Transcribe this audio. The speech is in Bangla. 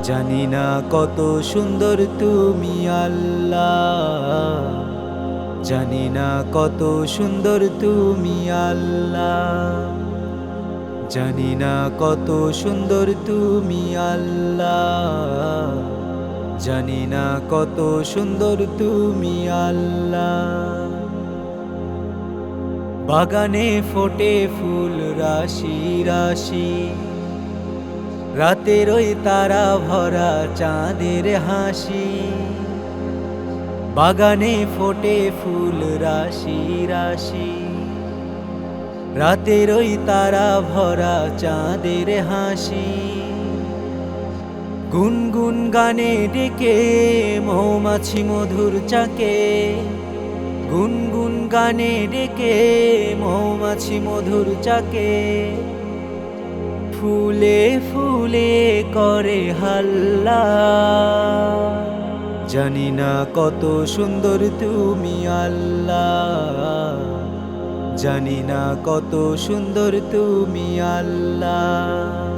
জানি না কত সুন্দর তুমি আল্লাহ, জানি না কত সুন্দর তুমি আল্লাহ, জানি না কত সুন্দর তুমি আল্লাহ, জানি না কত সুন্দর তুমি আল্লাহ। বাগানে ফোটে ফুল রাশি রাশি, রাতের ওই তারা ভরা চাঁদের হাসি। বাগানে ফোটে ফুল রাশি রাশি, রাতের ওই তারা ভরা চাঁদের হাসি। গুনগুন গানে ডেকে মৌমাছি মধুর চাকে, গুনগুন গানে ডেকে মৌমাছি মধুর চাকে। ফুলে ফুলে করে হাল্লা, জানি না কত সুন্দর তুমি আল্লাহ, জানি না কত সুন্দর তুমি আল্লাহ।